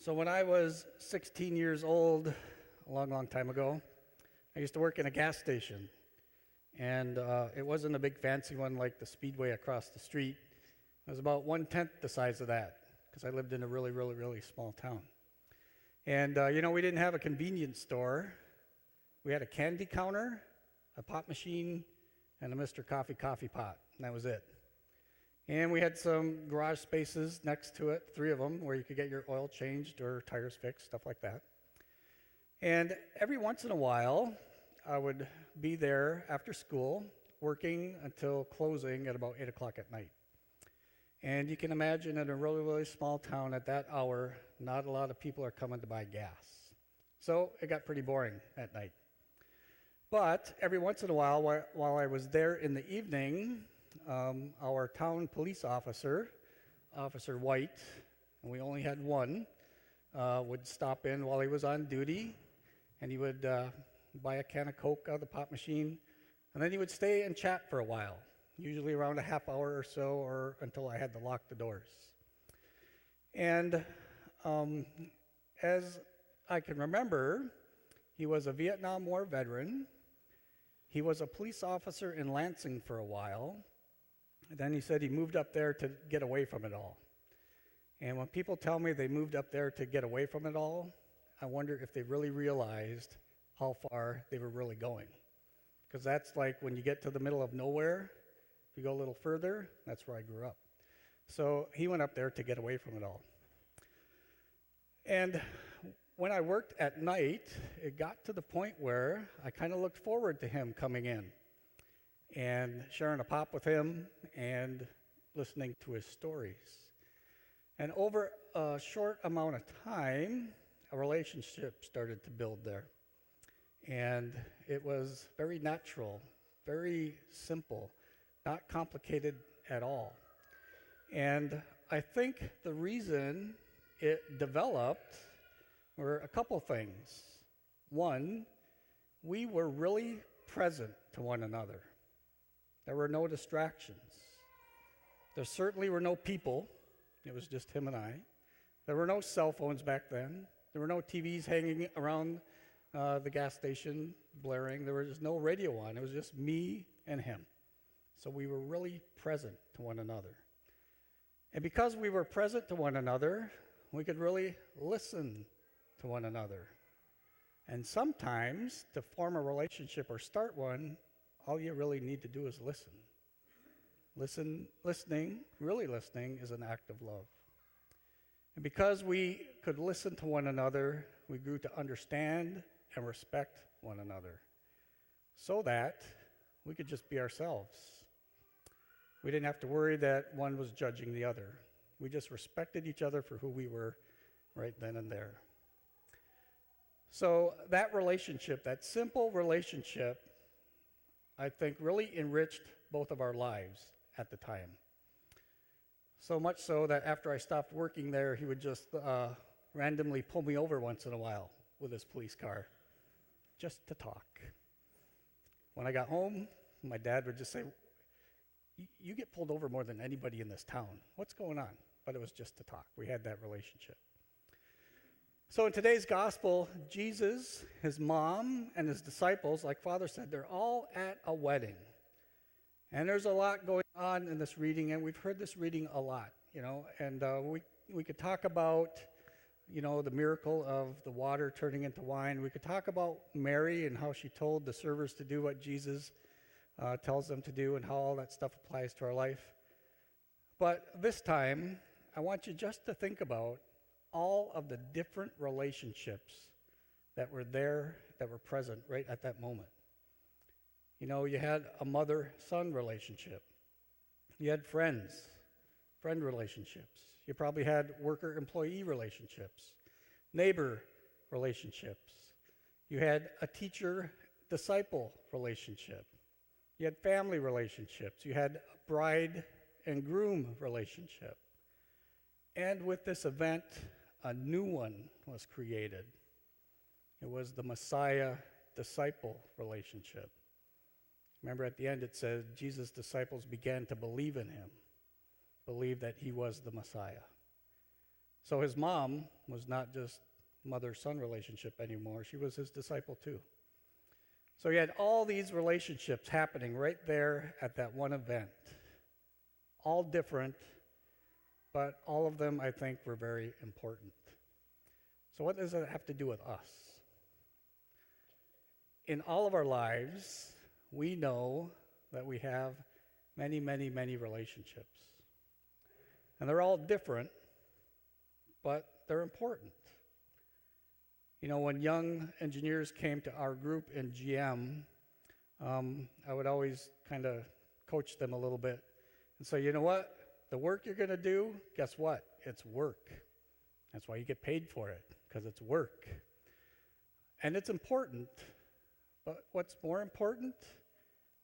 So when I was 16 years old, a long, long time ago, I used to work in a gas station. And it wasn't a big fancy one like the Speedway across the street. It was about one-tenth the size of that because I lived in a really, really, really small town. And, we didn't have a convenience store. We had a candy counter, a pop machine, and a Mr. Coffee pot, and that was it. And we had some garage spaces next to it, 3 of them, where you could get your oil changed or tires fixed, stuff like that. And every once in a while, I would be there after school, working until closing at about 8 o'clock at night. And you can imagine in a really, really small town at that hour, not a lot of people are coming to buy gas. So it got pretty boring at night. But every once in a while I was there in the evening, our town police officer, Officer White, and we only had one, would stop in while he was on duty, and he would buy a can of Coke out of the pop machine, and then he would stay and chat for a while, usually around a half hour or so, or until I had to lock the doors. And as I can remember, he was a Vietnam War veteran. He was a police officer in Lansing for a while. And then he said he moved up there to get away from it all. And when people tell me they moved up there to get away from it all, I wonder if they really realized how far they were really going. Because that's like when you get to the middle of nowhere, you go a little further, that's where I grew up. So he went up there to get away from it all. And when I worked at night, it got to the point where I kind of looked forward to him coming in and sharing a pop with him and listening to his stories. And over a short amount of time, a relationship started to build there. And it was very natural, very simple, not complicated at all. And I think the reason it developed were a couple things. One, we were really present to one another. There were no distractions. There certainly were no people. It was just him and I. There were no cell phones back then. There were no TVs hanging around the gas station blaring. There was no radio on. It was just me and him. So we were really present to one another. And because we were present to one another, we could really listen to one another. And sometimes, to form a relationship or start one, all you really need to do is listen. Really listening is an act of love. And because we could listen to one another, we grew to understand and respect one another so that we could just be ourselves. We didn't have to worry that one was judging the other. We just respected each other for who we were right then and there. So that relationship, that simple relationship, I think really enriched both of our lives at the time. So much so that after I stopped working there, he would just randomly pull me over once in a while with his police car, just to talk. When I got home, my dad would just say, "You get pulled over more than anybody in this town. What's going on?" But it was just to talk. We had that relationship. So in today's gospel, Jesus, his mom, and his disciples, like Father said, they're all at a wedding. And there's a lot going on in this reading, and we've heard this reading a lot, and we could talk about, the miracle of the water turning into wine. We could talk about Mary and how she told the servers to do what Jesus tells them to do and how all that stuff applies to our life. But this time, I want you just to think about all of the different relationships that were there, that were present right at that moment. You had a mother-son relationship. You had friend relationships. You probably had worker-employee relationships, neighbor relationships. You had a teacher-disciple relationship. You had family relationships. You had a bride and groom relationship. And with this event, a new one was created. It was the Messiah-disciple relationship. Remember at the end it says Jesus' disciples began to believe in him, believe that he was the Messiah. So his mom was not just mother-son relationship anymore. She was his disciple too. So he had all these relationships happening right there at that one event. All different, but all of them, I think, were very important. So what does that have to do with us? In all of our lives, we know that we have many, many, many relationships. And they're all different, but they're important. You know, when young engineers came to our group in GM, I would always kind of coach them a little bit and say, you know what? The work you're going to do, guess what? It's work. That's why you get paid for it, because it's work. And it's important, but what's more important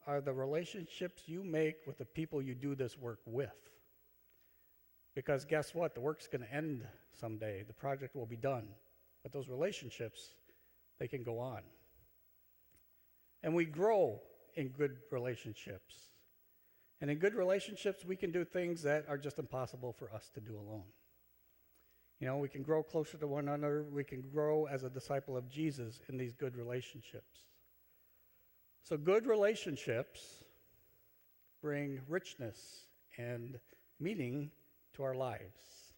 are the relationships you make with the people you do this work with. Because guess what? The work's going to end someday. The project will be done. But those relationships, they can go on. And we grow in good relationships. And in good relationships, we can do things that are just impossible for us to do alone. You know, we can grow closer to one another. We can grow as a disciple of Jesus in these good relationships. So good relationships bring richness and meaning to our lives.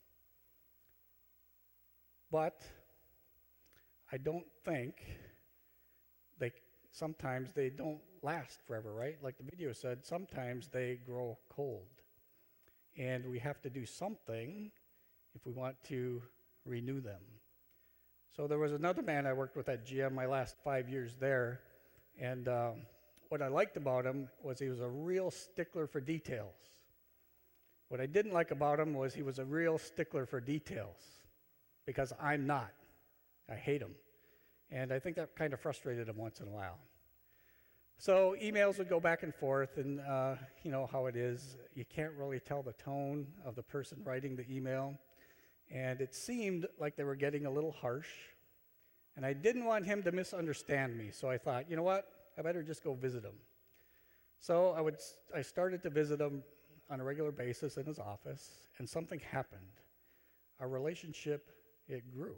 But I don't think sometimes they don't last forever, right? Like the video said, sometimes they grow cold. And we have to do something if we want to renew them. So there was another man I worked with at GM my last 5 years there, and what I liked about him was he was a real stickler for details. What I didn't like about him was he was a real stickler for details, because I'm not. I hate him. And I think that kind of frustrated him once in a while. So emails would go back and forth, and you know how it is. You can't really tell the tone of the person writing the email. And it seemed like they were getting a little harsh. And I didn't want him to misunderstand me. So I thought, you know what? I better just go visit him. So I started to visit him on a regular basis in his office, and something happened. Our relationship, it grew.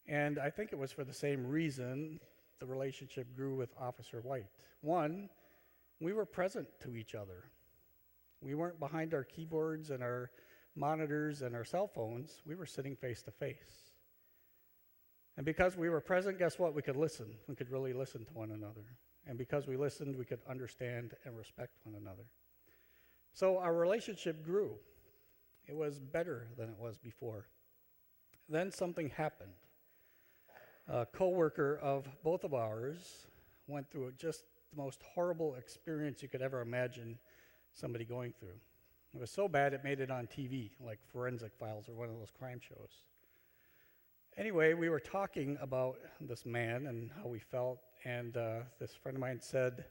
And I think it was for the same reason the relationship grew with Officer White. One, we were present to each other. We weren't behind our keyboards and our monitors and our cell phones. We were sitting face to face. And because we were present, guess what? We could listen. We could really listen to one another. And because we listened, we could understand and respect one another. So our relationship grew. It was better than it was before. Then something happened. A coworker of both of ours went through just the most horrible experience you could ever imagine somebody going through. It was so bad it made it on TV, like Forensic Files or one of those crime shows. Anyway, we were talking about this man and how we felt, and this friend of mine said,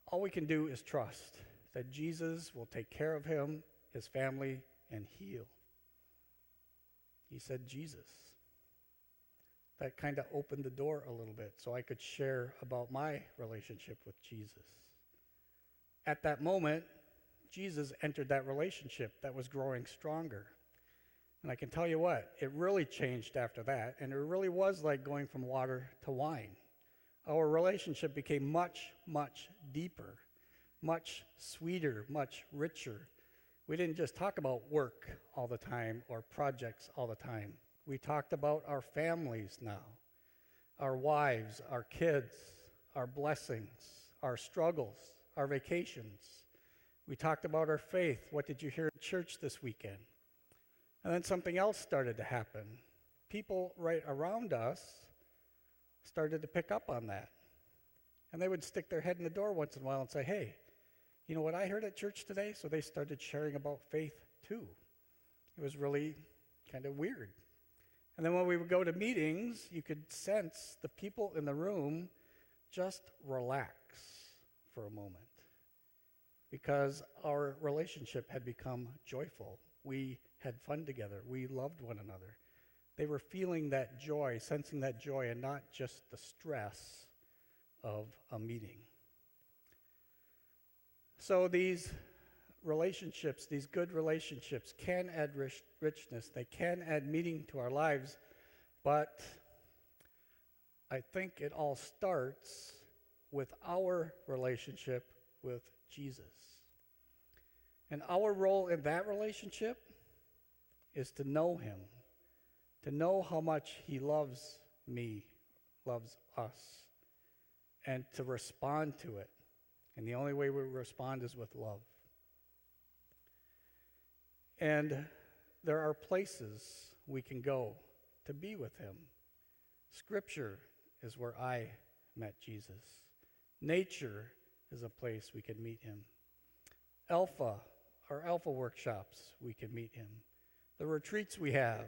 all we can do is trust that Jesus will take care of him, his family, and heal. He said Jesus. That kind of opened the door a little bit so I could share about my relationship with Jesus. At that moment, Jesus entered that relationship that was growing stronger. And I can tell you what, it really changed after that, and it really was like going from water to wine. Our relationship became much, much deeper, much sweeter, much richer. We didn't just talk about work all the time or projects all the time. We talked about our families now, our wives, our kids, our blessings, our struggles, our vacations. We talked about our faith. What did you hear at church this weekend? And then something else started to happen. People right around us started to pick up on that. And they would stick their head in the door once in a while and say, hey, you know what I heard at church today? So they started sharing about faith too. It was really kind of weird. And then when we would go to meetings, you could sense the people in the room just relax for a moment because our relationship had become joyful. We had fun together. We loved one another. They were feeling that joy, sensing that joy, and not just the stress of a meeting. So these relationships, these good relationships, can add richness. They can add meaning to our lives, but I think it all starts with our relationship with Jesus. And our role in that relationship is to know him, to know how much he loves me, loves us, and to respond to it. And the only way we respond is with love. And there are places we can go to be with him. Scripture is where I met Jesus. Nature is a place we can meet him. Our Alpha workshops, we can meet him. The retreats we have,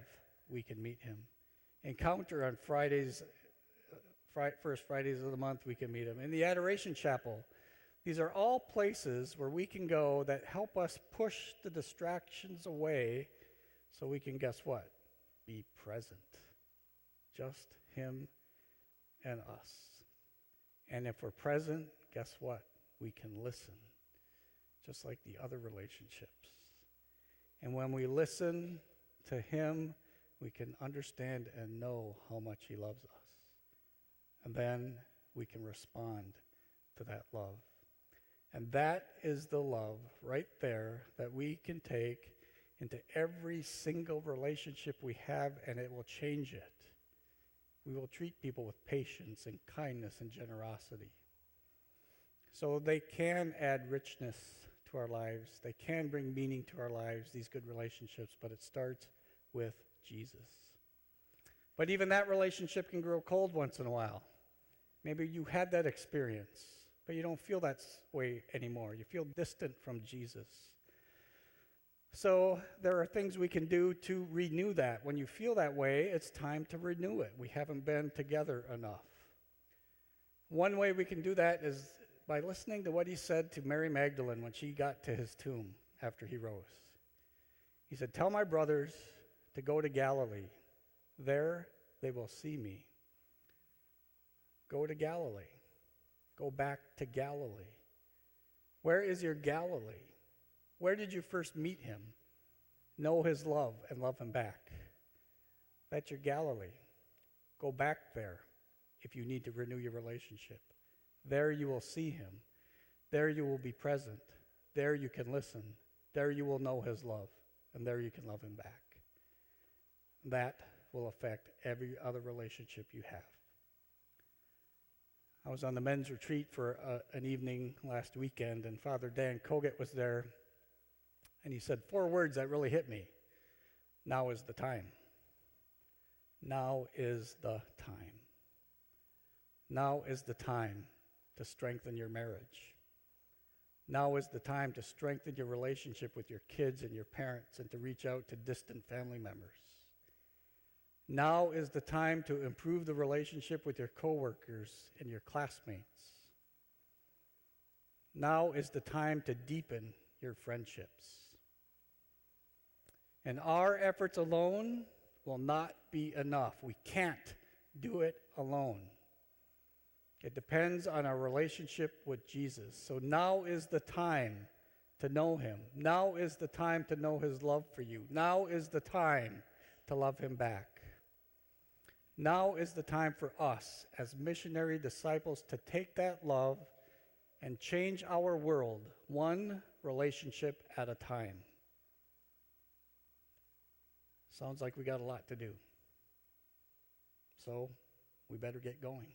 we can meet him. Encounter on Fridays, first Fridays of the month, we can meet him. In the Adoration Chapel, these are all places where we can go that help us push the distractions away so we can, guess what? Be present. Just him and us. And if we're present, guess what? We can listen, just like the other relationships. And when we listen to him, we can understand and know how much he loves us. And then we can respond to that love. And that is the love right there that we can take into every single relationship we have, and it will change it. We will treat people with patience and kindness and generosity. So they can add richness to our lives. They can bring meaning to our lives, these good relationships, but it starts with Jesus. But even that relationship can grow cold once in a while. Maybe you had that experience, but you don't feel that way anymore. You feel distant from Jesus. So there are things we can do to renew that. When you feel that way, it's time to renew it. We haven't been together enough. One way we can do that is by listening to what he said to Mary Magdalene when she got to his tomb after he rose. He said, "Tell my brothers to go to Galilee. There they will see me." Go to Galilee. Go back to Galilee. Where is your Galilee? Where did you first meet him? Know his love and love him back. That's your Galilee. Go back there if you need to renew your relationship. There you will see him. There you will be present. There you can listen. There you will know his love. And there you can love him back. That will affect every other relationship you have. I was on the men's retreat for an evening last weekend, and Father Dan Koget was there, and he said 4 words that really hit me. Now is the time. Now is the time. Now is the time to strengthen your marriage. Now is the time to strengthen your relationship with your kids and your parents and to reach out to distant family members. Now is the time to improve the relationship with your coworkers and your classmates. Now is the time to deepen your friendships. And our efforts alone will not be enough. We can't do it alone. It depends on our relationship with Jesus. So now is the time to know him. Now is the time to know his love for you. Now is the time to love him back. Now is the time for us as missionary disciples to take that love and change our world one relationship at a time. Sounds like we got a lot to do. So we better get going.